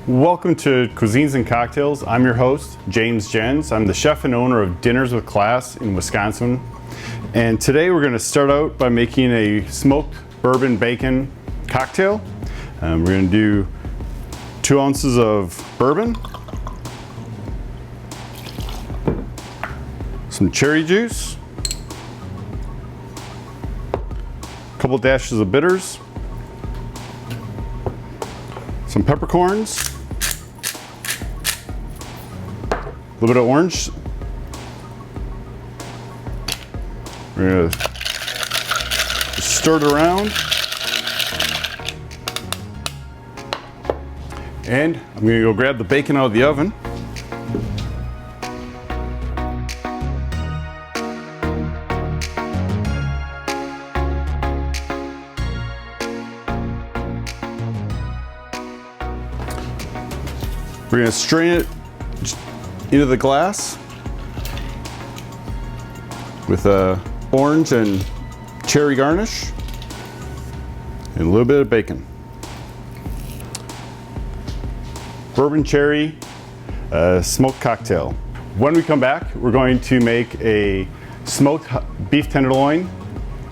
Welcome to Cuisines and Cocktails. I'm your host, James Jens. I'm the chef and owner of Dinners with Class in Wisconsin. And today we're going to start out by making a smoked bourbon bacon cocktail. We're going to do 2 ounces of bourbon, some cherry juice, a couple dashes of bitters, some peppercorns, a little bit of orange. We're gonna stir it around. And I'm gonna go grab the bacon out of the oven. We're gonna strain it into the glass with a orange and cherry garnish and a little bit of bacon. Bourbon cherry smoked cocktail. When we come back, we're going to make a smoked beef tenderloin,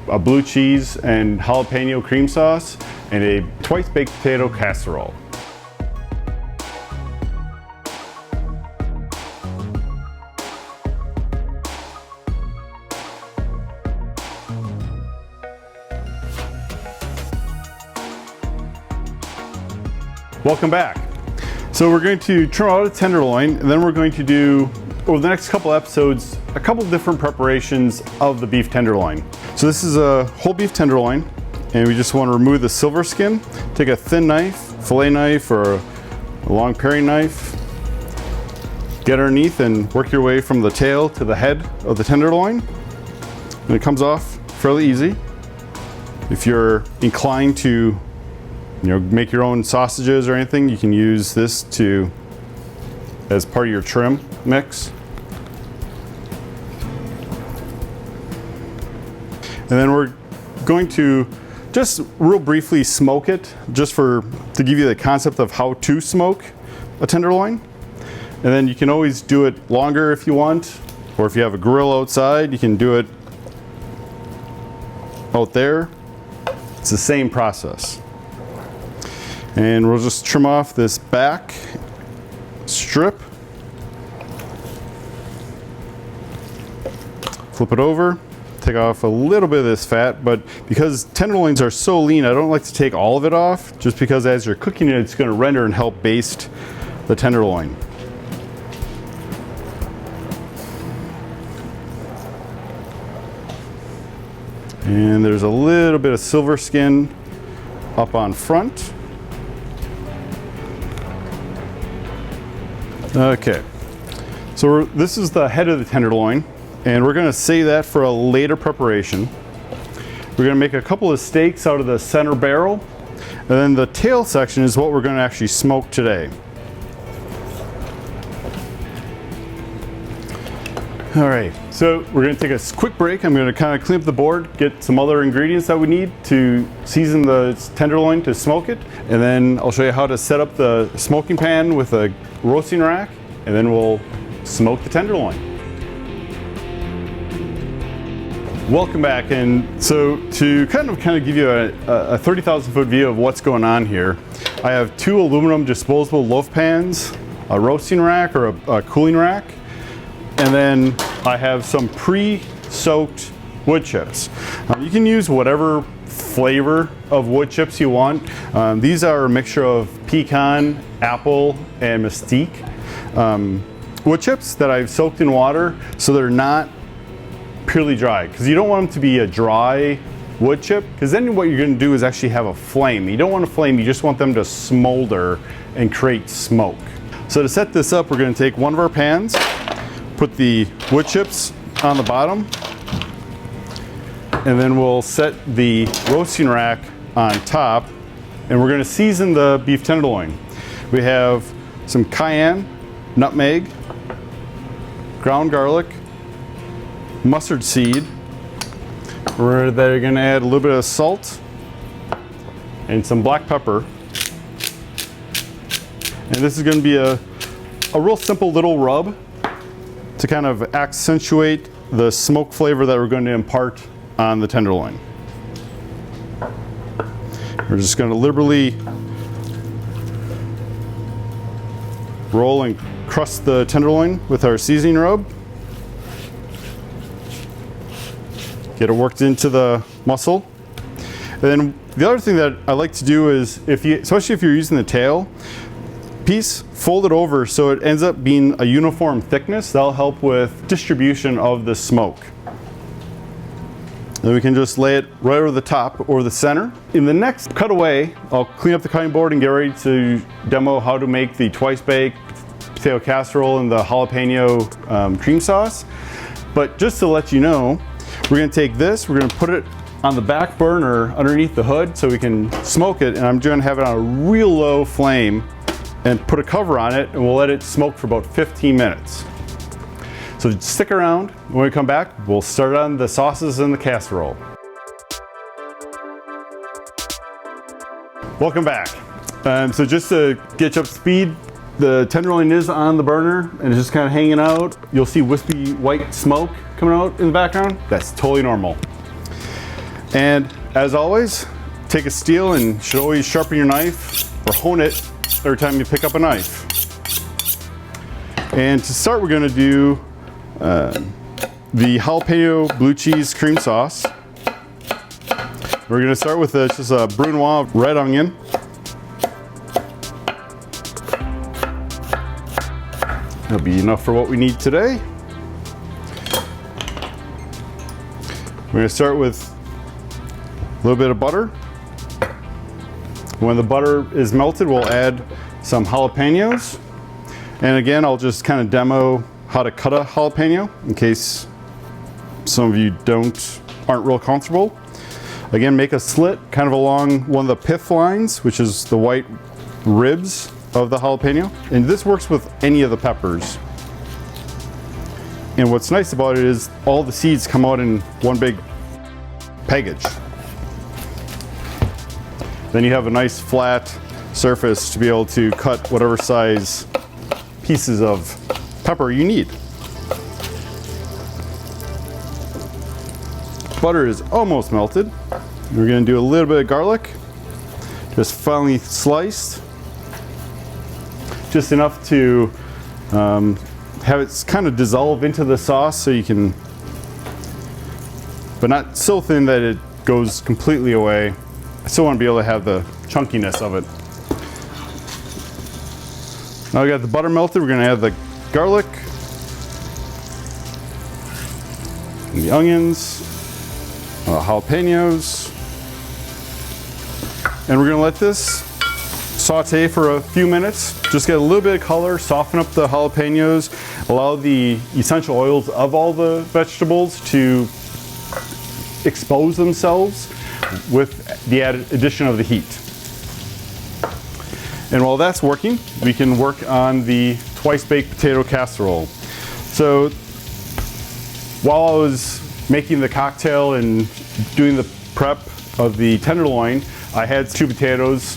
a blue cheese and jalapeno cream sauce, and a twice baked potato casserole. Welcome back. So we're going to trim out a tenderloin, and then we're going to do, over the next couple episodes, a couple different preparations of the beef tenderloin. So this is a whole beef tenderloin, and we just want to remove the silver skin. Take a thin knife, fillet knife, or a long paring knife, get underneath and work your way from the tail to the head of the tenderloin. And it comes off fairly easy. If you're inclined to make your own sausages or anything, you can use this as part of your trim mix. And then we're going to just real briefly smoke it, just to give you the concept of how to smoke a tenderloin. And then you can always do it longer if you want, or if you have a grill outside, you can do it out there. It's the same process. And we'll just trim off this back strip. Flip it over, take off a little bit of this fat, but because tenderloins are so lean, I don't like to take all of it off, just because as you're cooking it, it's going to render and help baste the tenderloin. And there's a little bit of silver skin up on front. Okay, so this is the head of the tenderloin, and we're going to save that for a later preparation. We're going to make a couple of steaks out of the center barrel, and then the tail section is what we're going to actually smoke today. All right, so we're going to take a quick break. I'm going to kind of clean up the board, get some other ingredients that we need to season the tenderloin to smoke it, and then I'll show you how to set up the smoking pan with a roasting rack, and then we'll smoke the tenderloin. Welcome back. And so to kind of give you a 30,000 foot view of what's going on here, I have 2 aluminum disposable loaf pans, a roasting rack or a cooling rack, and then I have some pre-soaked wood chips. You can use whatever flavor of wood chips you want. These are a mixture of pecan, apple, and mesquite wood chips that I've soaked in water so they're not purely dry, because you don't want them to be a dry wood chip, because then what you're going to do is actually have a flame. You don't want a flame, you just want them to smolder and create smoke. So to set this up, we're going to take one of our pans, put the wood chips on the bottom, and then we'll set the roasting rack on top, and we're going to season the beef tenderloin. We have some cayenne, nutmeg, ground garlic, mustard seed. We're going to add a little bit of salt and some black pepper. And this is going to be a real simple little rub to kind of accentuate the smoke flavor that we're going to impart on the tenderloin. We're just going to liberally roll and crust the tenderloin with our seasoning rub. Get it worked into the muscle. And then the other thing that I like to do is, especially if you're using the tail piece, fold it over so it ends up being a uniform thickness. That'll help with distribution of the smoke. Then we can just lay it right over the top or the center. In the next cutaway, I'll clean up the cutting board and get ready to demo how to make the twice baked potato casserole and the jalapeno cream sauce. But just to let you know, we're going to take this, we're going to put it on the back burner underneath the hood so we can smoke it, and I'm going to have it on a real low flame and put a cover on it, and we'll let it smoke for about 15 minutes. So stick around. When we come back, we'll start on the sauces and the casserole. Welcome back. So just to get you up to speed, the tenderloin is on the burner and it's just kind of hanging out. You'll see wispy white smoke coming out in the background. That's totally normal. And as always, take a steel and you should always sharpen your knife or hone it every time you pick up a knife. And to start, we're going to do the jalapeno blue cheese cream sauce. We're going to start with just a brunoise red onion. That'll be enough for what we need today. We're going to start with a little bit of butter. When the butter is melted, we'll add some jalapenos. And again, I'll just kind of demo how to cut a jalapeno in case some of you aren't real comfortable. Again, make a slit kind of along one of the pith lines, which is the white ribs of the jalapeno. And this works with any of the peppers. And what's nice about it is all the seeds come out in one big package. Then you have a nice flat surface to be able to cut whatever size pieces of pepper you need. Butter is almost melted. We're going to do a little bit of garlic, just finely sliced, just enough to have it kind of dissolve into the sauce so you can, but not so thin that it goes completely away. I still want to be able to have the chunkiness of it. Now we got the butter melted, we're going to add the garlic, and the onions, jalapenos, and we're going to let this saute for a few minutes. Just get a little bit of color, soften up the jalapenos, allow the essential oils of all the vegetables to expose themselves with the addition of the heat. And while that's working, we can work on the twice baked potato casserole. So while I was making the cocktail and doing the prep of the tenderloin, I had 2 potatoes,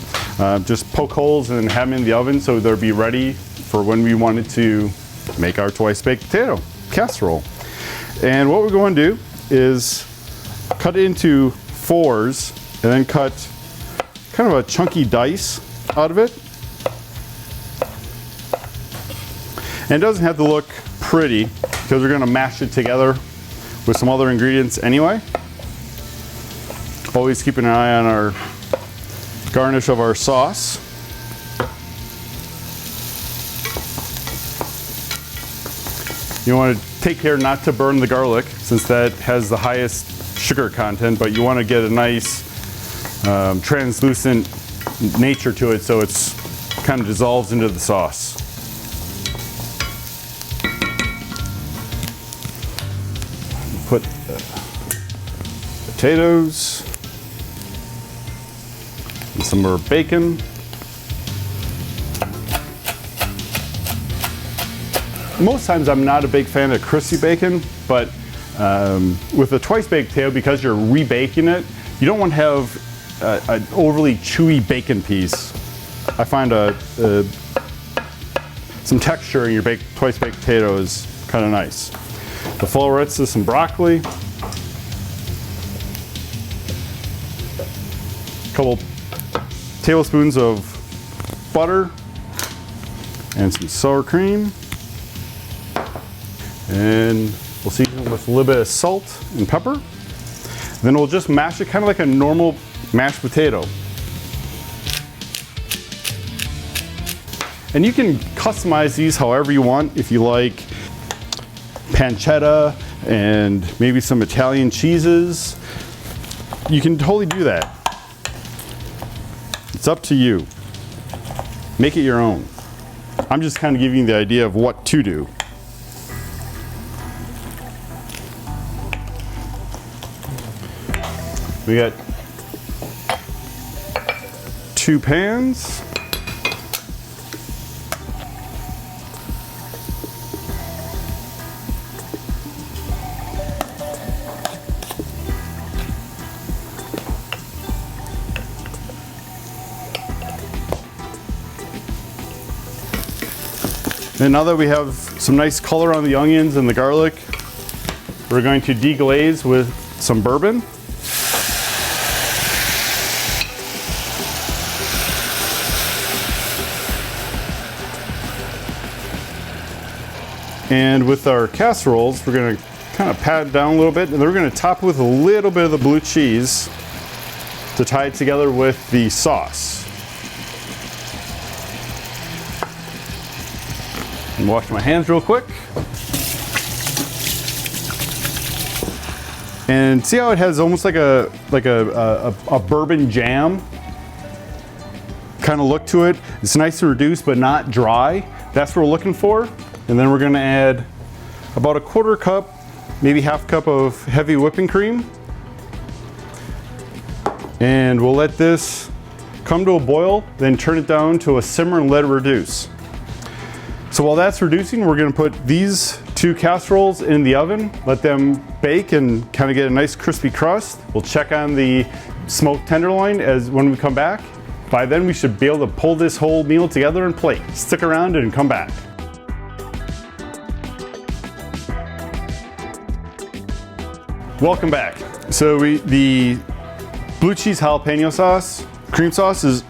just poke holes and have them in the oven so they'll be ready for when we wanted to make our twice baked potato casserole. And what we're going to do is cut it into 4s and then cut kind of a chunky dice out of it. And it doesn't have to look pretty because we're going to mash it together with some other ingredients anyway. Always keep an eye on our garnish of our sauce. You want to take care not to burn the garlic since that has the highest sugar content, but you want to get a nice translucent nature to it so it's kind of dissolves into the sauce. Put the potatoes and some more bacon. Most times I'm not a big fan of crispy bacon, but with a twice baked potato, because you're rebaking it, you don't want to have an overly chewy bacon piece. I find a some texture in your twice baked potato is kind of nice. The florets is some broccoli, a couple tablespoons of butter, and some sour cream. And we'll season with a little bit of salt and pepper. Then we'll just mash it kind of like a normal mashed potato. And you can customize these however you want. If you like pancetta and maybe some Italian cheeses, you can totally do that. It's up to you. Make it your own. I'm just kind of giving you the idea of what to do. We got 2 pans. And now that we have some nice color on the onions and the garlic, we're going to deglaze with some bourbon. And with our casseroles, we're going to kind of pat it down a little bit, and then we're going to top it with a little bit of the blue cheese to tie it together with the sauce. And wash my hands real quick. And see how it has almost like a bourbon jam kind of look to it. It's nice and reduced but not dry. That's what we're looking for. And then we're going to add about a 1/4 cup, maybe 1/2 cup of heavy whipping cream. And we'll let this come to a boil, then turn it down to a simmer and let it reduce. So while that's reducing, we're going to put these 2 casseroles in the oven, let them bake and kind of get a nice crispy crust. We'll check on the smoked tenderloin when we come back. By then we should be able to pull this whole meal together and plate. Stick around and come back. Welcome back. So the blue cheese jalapeno sauce, cream sauce is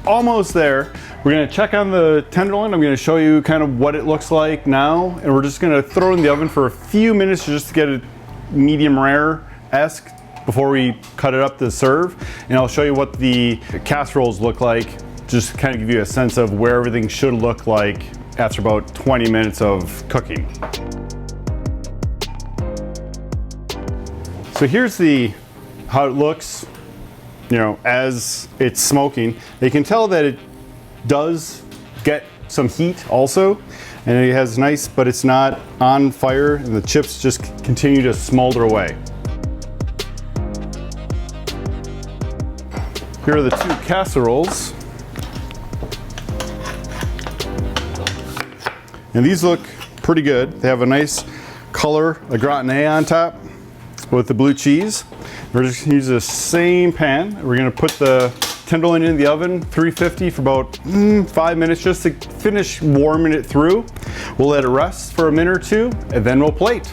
almost there. We're gonna check on the tenderloin. I'm gonna show you kind of what it looks like now, and we're just gonna throw it in the oven for a few minutes just to get it medium rare-esque before we cut it up to serve. And I'll show you what the casseroles look like, just to kind of give you a sense of where everything should look like after about 20 minutes of cooking. So here's how it looks, as it's smoking. You can tell that it does get some heat also, and it has nice, but it's not on fire, and the chips just continue to smolder away. Here are the 2 casseroles. And these look pretty good. They have a nice color, a gratin on top with the blue cheese. We're just gonna use the same pan. We're gonna put the tenderloin in the oven, 350 for about 5 minutes just to finish warming it through. We'll let it rest for a minute or 2, and then we'll plate.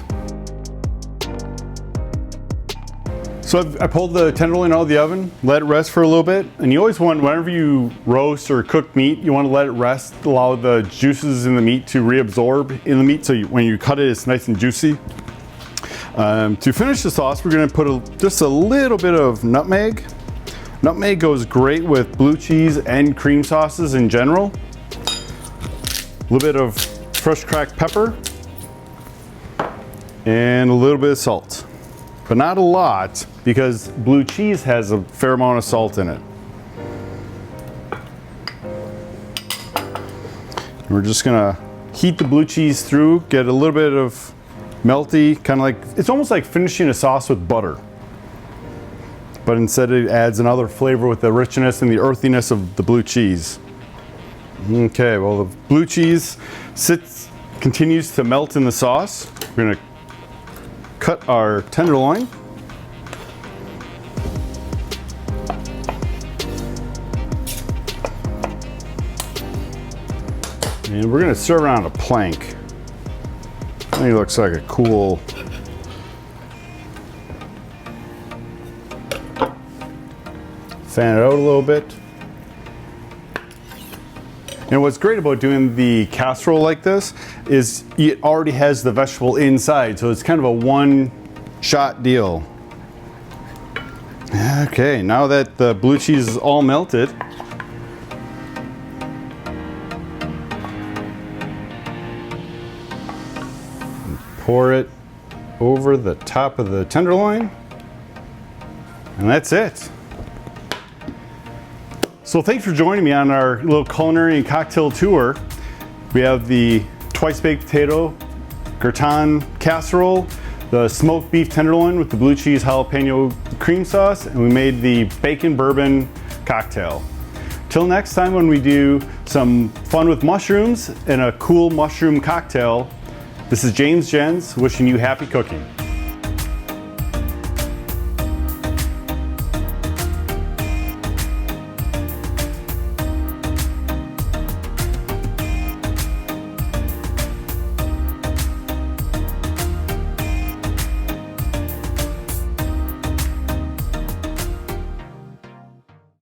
So I pulled the tenderloin out of the oven, let it rest for a little bit. And you always want, whenever you roast or cook meat, you want to let it rest, allow the juices in the meat to reabsorb in the meat, so when you cut it, it's nice and juicy. To finish the sauce, we're going to put just a little bit of nutmeg. Nutmeg goes great with blue cheese and cream sauces in general. A little bit of fresh cracked pepper and a little bit of salt, but not a lot because blue cheese has a fair amount of salt in it. And we're just gonna heat the blue cheese through, get a little bit of melty, kind of like, it's almost like finishing a sauce with butter. But instead it adds another flavor with the richness and the earthiness of the blue cheese. Okay, well the blue cheese continues to melt in the sauce. We're gonna cut our tenderloin. And we're gonna serve it on a plank. I think it looks like a cool, fan it out a little bit. And what's great about doing the casserole like this is it already has the vegetable inside, so it's kind of a one-shot deal. Okay, now that the blue cheese is all melted, pour it over the top of the tenderloin, and that's it. So thanks for joining me on our little culinary and cocktail tour. We have the twice baked potato gratin casserole, the smoked beef tenderloin with the blue cheese jalapeno cream sauce, and we made the bacon bourbon cocktail. Till next time when we do some fun with mushrooms and a cool mushroom cocktail, this is James Jens wishing you happy cooking.